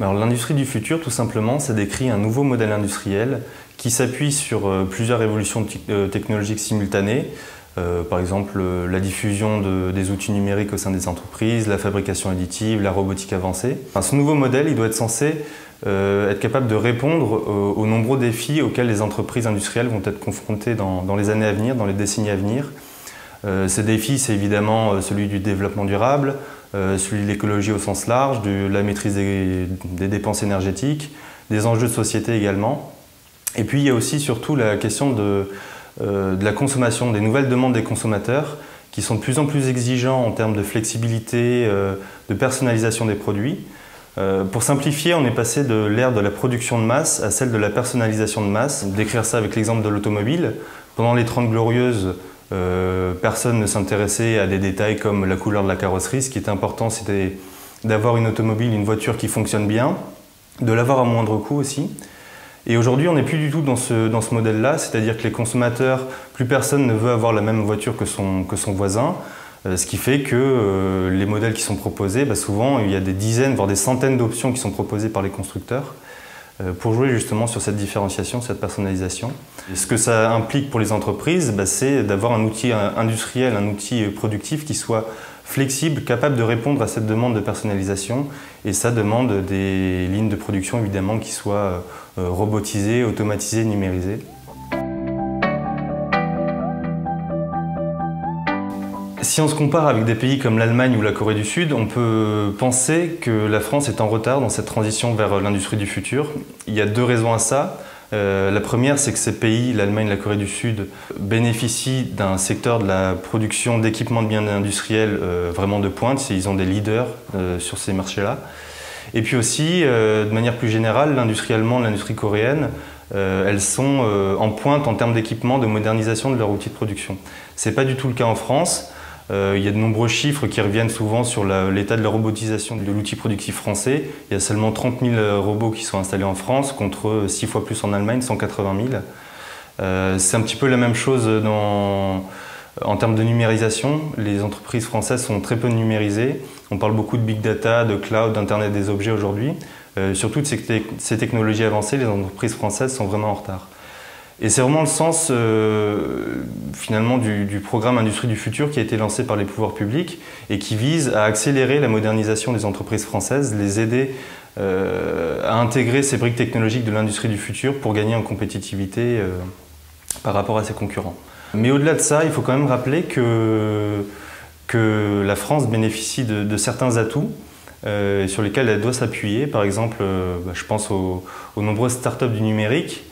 Alors, l'industrie du futur, tout simplement, ça décrit un nouveau modèle industriel qui s'appuie sur plusieurs évolutions technologiques simultanées. Par exemple, la diffusion des outils numériques au sein des entreprises, la fabrication additive, la robotique avancée. Ce nouveau modèle, il doit être censé être capable de répondre aux nombreux défis auxquels les entreprises industrielles vont être confrontées dans les années à venir, dans les décennies à venir. Ces défis, c'est évidemment celui du développement durable, celui de l'écologie au sens large, de la maîtrise des dépenses énergétiques, des enjeux de société également. Et puis il y a aussi surtout la question de la consommation, des nouvelles demandes des consommateurs qui sont de plus en plus exigeants en termes de flexibilité, de personnalisation des produits. Pour simplifier, on est passé de l'ère de la production de masse à celle de la personnalisation de masse. Décrire ça avec l'exemple de l'automobile. Pendant les 30 Glorieuses, personne ne s'intéressait à des détails comme la couleur de la carrosserie. Ce qui était important, c'était d'avoir une automobile, une voiture qui fonctionne bien, de l'avoir à moindre coût aussi. Et aujourd'hui, on n'est plus du tout dans ce modèle-là, c'est-à-dire que les consommateurs, plus personne ne veut avoir la même voiture que son voisin, ce qui fait que les modèles qui sont proposés, souvent il y a des dizaines, voire des centaines d'options qui sont proposées par les constructeurs pour jouer justement sur cette différenciation, cette personnalisation. Et ce que ça implique pour les entreprises, c'est d'avoir un outil industriel, un outil productif qui soit flexible, capable de répondre à cette demande de personnalisation. Et ça demande des lignes de production évidemment qui soient robotisées, automatisées, numérisées. Si on se compare avec des pays comme l'Allemagne ou la Corée du Sud, on peut penser que la France est en retard dans cette transition vers l'industrie du futur. Il y a deux raisons à ça. La première, c'est que ces pays, l'Allemagne et la Corée du Sud, bénéficient d'un secteur de la production d'équipements de biens industriels vraiment de pointe. Ils ont des leaders sur ces marchés-là. Et puis aussi, de manière plus générale, l'industrie allemande, l'industrie coréenne, elles sont en pointe en termes d'équipement, de modernisation de leur outil de production. Ce n'est pas du tout le cas en France. Il y a de nombreux chiffres qui reviennent souvent sur l'état de la robotisation de l'outil productif français. Il y a seulement 30 000 robots qui sont installés en France, contre 6 fois plus en Allemagne, 180 000. C'est un petit peu la même chose en termes de numérisation. Les entreprises françaises sont très peu numérisées. On parle beaucoup de big data, de cloud, d'internet des objets aujourd'hui. Sur toutes ces technologies avancées, les entreprises françaises sont vraiment en retard. Et c'est vraiment le sens finalement du programme Industrie du futur qui a été lancé par les pouvoirs publics et qui vise à accélérer la modernisation des entreprises françaises, les aider à intégrer ces briques technologiques de l'industrie du futur pour gagner en compétitivité par rapport à ses concurrents. Mais au-delà de ça, il faut quand même rappeler que la France bénéficie de certains atouts sur lesquels elle doit s'appuyer. Par exemple, je pense aux nombreuses startups du numérique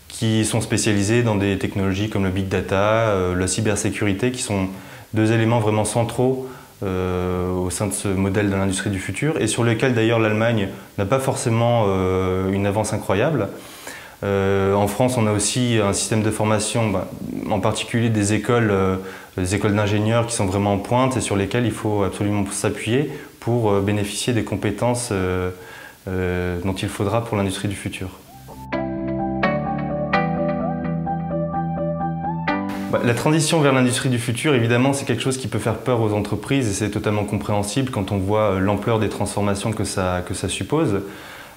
qui sont spécialisés dans des technologies comme le big data, la cybersécurité, qui sont deux éléments vraiment centraux au sein de ce modèle de l'industrie du futur et sur lesquels d'ailleurs l'Allemagne n'a pas forcément une avance incroyable. En France, on a aussi un système de formation, en particulier des écoles d'ingénieurs qui sont vraiment en pointe et sur lesquelles il faut absolument s'appuyer pour bénéficier des compétences dont il faudra pour l'industrie du futur. La transition vers l'industrie du futur, évidemment, c'est quelque chose qui peut faire peur aux entreprises et c'est totalement compréhensible quand on voit l'ampleur des transformations que ça suppose.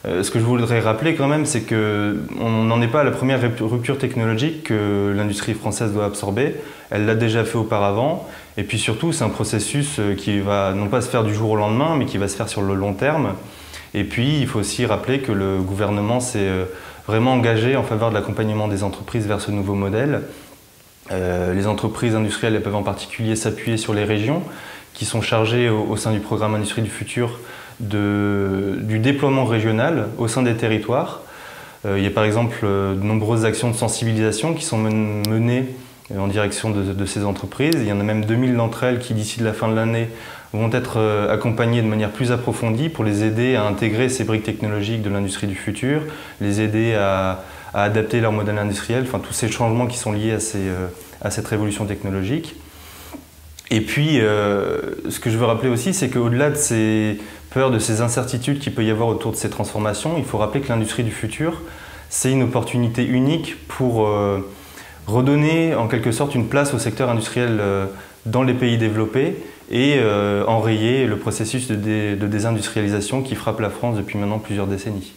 Ce que je voudrais rappeler quand même, c'est qu'on n'en est pas à la première rupture technologique que l'industrie française doit absorber. Elle l'a déjà fait auparavant. Et puis surtout, c'est un processus qui va non pas se faire du jour au lendemain, mais qui va se faire sur le long terme. Et puis, il faut aussi rappeler que le gouvernement s'est vraiment engagé en faveur de l'accompagnement des entreprises vers ce nouveau modèle. Les entreprises industrielles elles peuvent en particulier s'appuyer sur les régions qui sont chargées au sein du programme Industrie du futur du déploiement régional au sein des territoires. Il y a par exemple de nombreuses actions de sensibilisation qui sont menées en direction de ces entreprises. Il y en a même 2000 d'entre elles qui d'ici la fin de l'année vont être accompagnées de manière plus approfondie pour les aider à intégrer ces briques technologiques de l'industrie du futur, les aider à adapter leur modèle industriel, enfin tous ces changements qui sont liés à cette révolution technologique. Et puis, ce que je veux rappeler aussi, c'est qu'au-delà de ces peurs, de ces incertitudes qu'il peut y avoir autour de ces transformations, il faut rappeler que l'industrie du futur, c'est une opportunité unique pour redonner en quelque sorte une place au secteur industriel dans les pays développés et enrayer le processus de désindustrialisation qui frappe la France depuis maintenant plusieurs décennies.